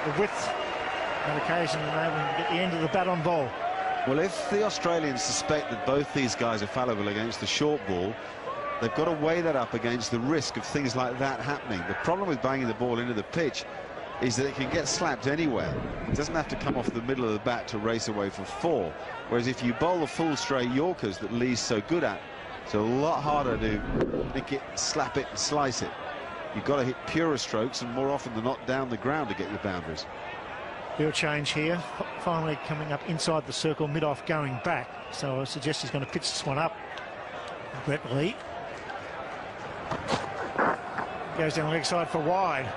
the width on occasion and able to get the end of the bat on ball. Well, if the Australians suspect that both these guys are fallible against the short ball, they've got to weigh that up against the risk of things like that happening. The problem with banging the ball into the pitch is that it can get slapped anywhere. It doesn't have to come off the middle of the bat to race away for 4. Whereas if you bowl the full straight Yorkers that Lee's so good at, it's a lot harder to nick it, slap it and slice it. You've got to hit purer strokes and more often than not down the ground to get your boundaries. Field change here, finally coming up inside the circle, mid-off going back. So I suggest he's going to pitch this one up. Brett Lee goes down the leg side for wide.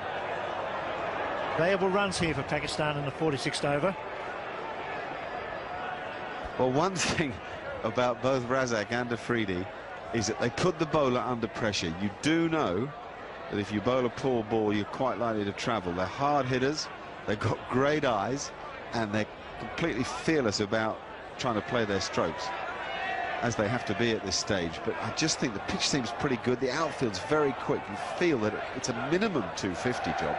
Valuable runs here for Pakistan in the 46th over. Well, one thing about both Razak and Afridi is that they put the bowler under pressure. You do know that if you bowl a poor ball, you're quite likely to travel. They're hard hitters, they've got great eyes, and they're completely fearless about trying to play their strokes, as they have to be at this stage. But I just think the pitch seems pretty good. The outfield's very quick. You feel that it's a minimum 250 job.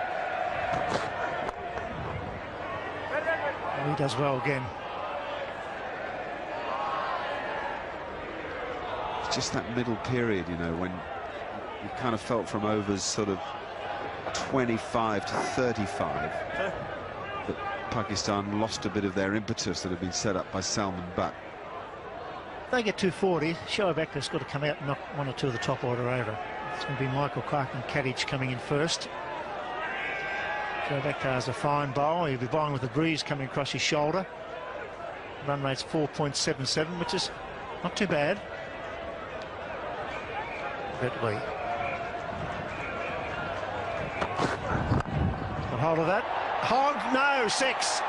He does well again. It's just that middle period, you know, when you kind of felt from overs sort of 25 to 35 that Pakistan lost a bit of their impetus that had been set up by Salman Butt. If they get 240, Shoaib Akhtar's got to come out and knock one or two of the top order over. It's going to be Michael Clark and Kadich coming in first. Shoaib Akhtar's a fine bowler. He'll be bowling with the breeze coming across his shoulder. Run rate's 4.77, which is not too bad. Brett Lee. Got hold of that. Hog, no, 6.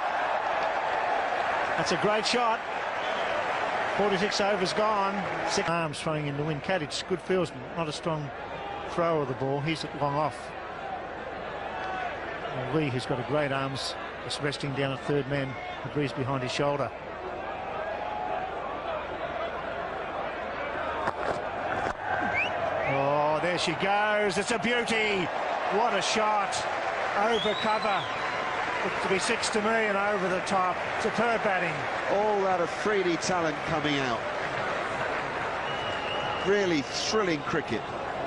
That's a great shot. 46 overs gone. 6 arms throwing in to win. Kadich, good fieldsman, not a strong thrower of the ball. He's at long off. And Lee, who's got a great arms, just resting down at third man, the breeze behind his shoulder. Oh, there she goes. It's a beauty. What a shot. Over cover. Looks to be 6 to me and over the top. Superb batting. All that Afridi talent coming out. Really thrilling cricket.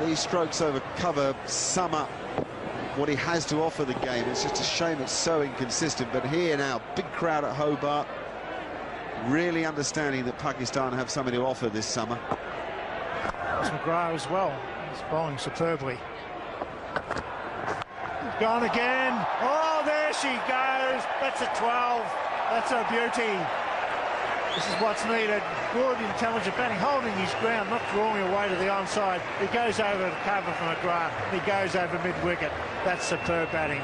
These strokes over cover sum up what he has to offer the game. It's just a shame it's so inconsistent. But here now, big crowd at Hobart, really understanding that Pakistan have something to offer this summer. That's McGrath as well. He's bowling superbly. Gone again. Oh, there she goes. That's a 12. That's a beauty. This is what's needed. Good, intelligent batting, holding his ground, not drawing away to the onside. He goes over the cover from McGrath. He goes over mid-wicket. That's superb batting.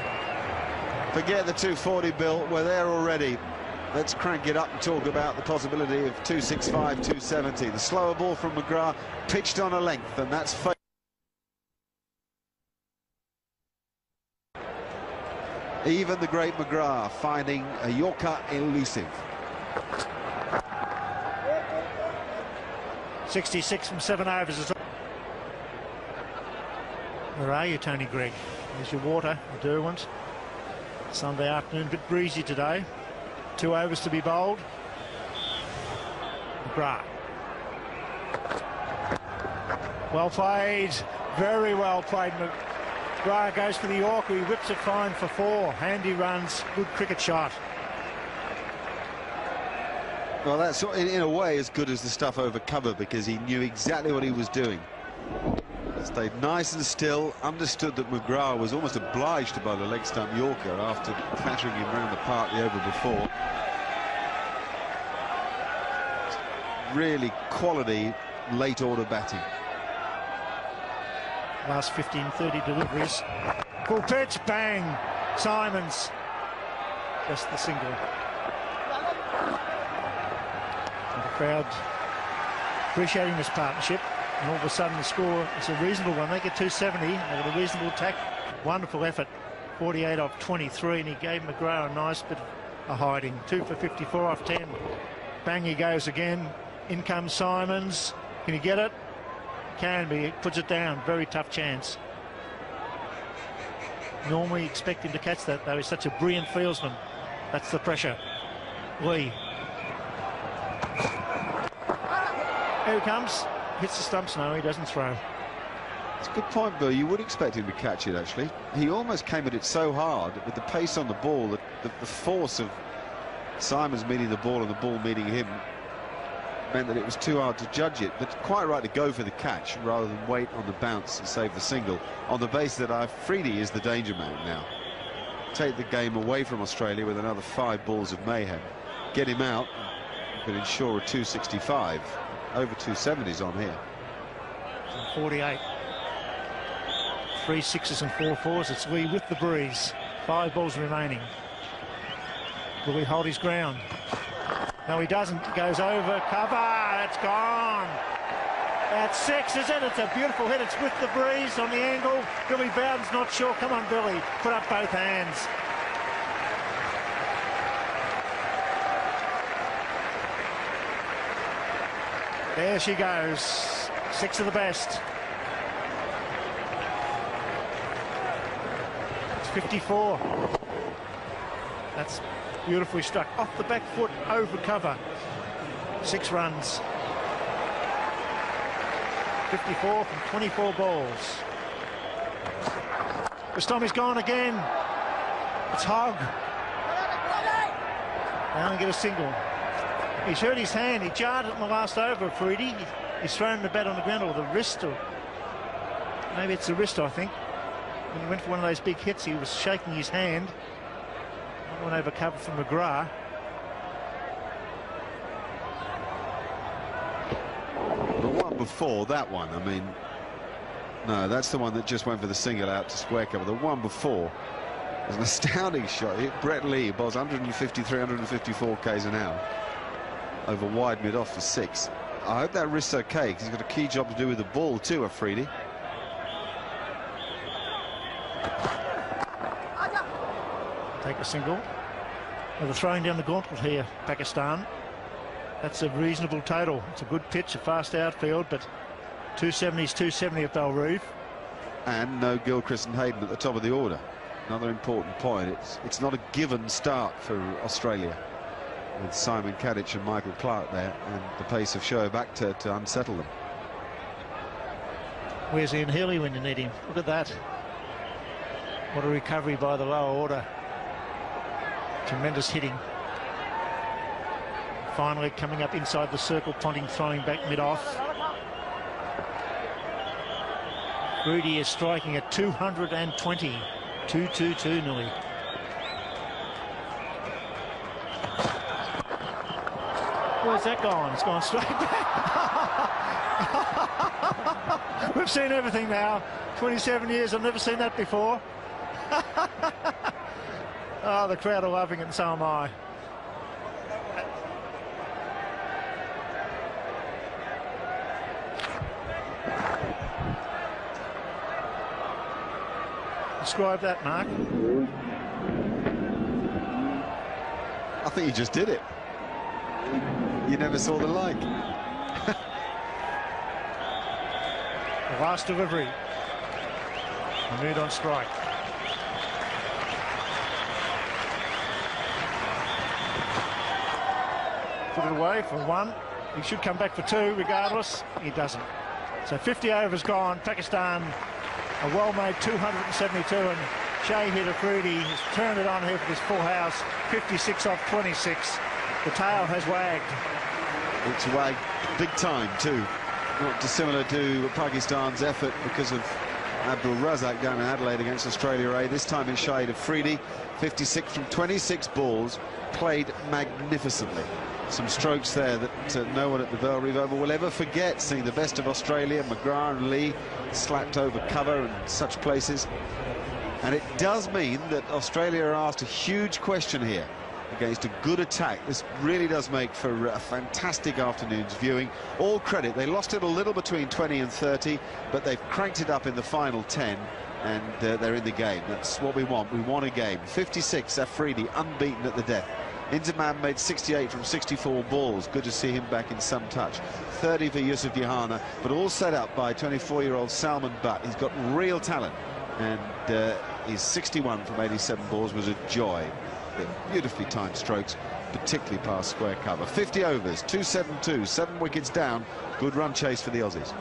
Forget the 240, Bill. We're there already. Let's crank it up and talk about the possibility of 265, 270. The slower ball from McGrath pitched on a length, and that's even the great McGrath finding a Yorker elusive. 66 from 7 overs. Where are you, Tony Gregg? There's your water, the Derwent. Sunday afternoon, a bit breezy today. 2 overs to be bowled. McGrath. Well played, very well played. McGrath goes for the Yorker, he whips it fine for 4. Handy runs, good cricket shot. Well, that's in a way as good as the stuff over cover, because he knew exactly what he was doing. Stayed nice and still, understood that McGrath was almost obliged to bowl a leg stump Yorker after clattering him around the park the over before. Really quality late order batting. Last 15-30 deliveries. Full pitch, bang. Simons. Just the single. And the crowd appreciating this partnership. And all of a sudden the score is a reasonable one. They get 270. They got a reasonable attack. Wonderful effort. 48 off 23, and he gave McGrath a nice bit of a hiding. 2 for 54 off 10. Bang, he goes again. In comes Simons. Can he get it? Can be. He puts it down. Very tough chance. normally expect him to catch that, though. He's such a brilliant fieldsman. That's the pressure. Lee. Here he comes. Hits the stumps. No, he doesn't throw. It's a good point, Bill. You would expect him to catch it, actually. He almost came at it so hard with the pace on the ball, that the force of Simons meeting the ball and the ball meeting him meant that it was too hard to judge it. But quite right to go for the catch rather than wait on the bounce and save the single, on the basis that Afridi is the danger man now. Take the game away from Australia with another 5 balls of mayhem. Get him out, you can ensure a 265. Over 270s on here. 48. 3 6s and 4 4s. It's Lee with the breeze. 5 balls remaining. Will he hold his ground? No, he doesn't. He goes over cover. It's gone. That's 6, is it? It's a beautiful hit. It's with the breeze on the angle. Billy Bowden's not sure. Come on, Billy. Put up both hands. There she goes. 6 of the best. It's 54. That's beautifully struck. Off the back foot, over cover. 6 runs. 54 from 24 balls. Bastomi's gone again. It's Hogg. They only get a single. He's hurt his hand. He jarred it in the last over, Afridi. He's thrown the bat on the ground, or the wrist, or maybe it's the wrist, I think. When he went for one of those big hits, he was shaking his hand. Went over cover from McGrath. The one before that one, I mean, no, that's the one that just went for the single out to square cover. The one before was an astounding shot. It hit Brett Lee, balls 153, 154 k's an hour. Over wide mid off for 6. I hope that wrist's okay, because he's got a key job to do with the ball too, Afridi. Take a single. Well, they're throwing down the gauntlet here, Pakistan. That's a reasonable total. It's a good pitch, a fast outfield, but 270's 270 at Belrive. And no Gilchrist and Hayden at the top of the order. Another important point. It's not a given start for Australia, with Simon Kadich and Michael Clarke there, and the pace of Shoaib Akhtar to unsettle them. Where's Ian Healy when you need him? Look at that. What a recovery by the lower order. Tremendous hitting. Finally coming up inside the circle, Ponting throwing back mid-off. Rudy is striking at 220. 222 nearly. Where's that gone? It's gone straight back. We've seen everything now. 27 years, I've never seen that before. Oh, the crowd are loving it, and so am I. Describe that, Mark. I think you just did it. You never saw the like. The last delivery. Mahmood on strike. Put it away for 1. He should come back for 2 regardless. He doesn't. So 50 overs gone. Pakistan a well-made 272, and Shahid Afridi has turned it on here for this full house. 56 off 26. The tail has wagged. It's wagged big time too. Not dissimilar to Pakistan's effort because of Abdul Razak down in Adelaide against Australia A. This time it's Shahid Afridi. 56 from 26 balls. Played magnificently. Some strokes there that no one at the Belrive Oval will ever forget, seeing the best of Australia, McGrath and Lee slapped over cover and such places. And it does mean that Australia are asked a huge question here against a good attack. This really does make for a fantastic afternoon's viewing. All credit, they lost it a little between 20 and 30, but they've cranked it up in the final 10, and they're in the game. That's what we want. We want a game. 56, Afridi, unbeaten at the death. Inzamam made 68 from 64 balls. Good to see him back in some touch. 30 for Yusuf Yohana, but all set up by 24-year-old Salman Butt. He's got real talent, and His 61 from 87 balls was a joy. Beautifully timed strokes, particularly past square cover. 50 overs, 272, 7 wickets down. Good run chase for the Aussies.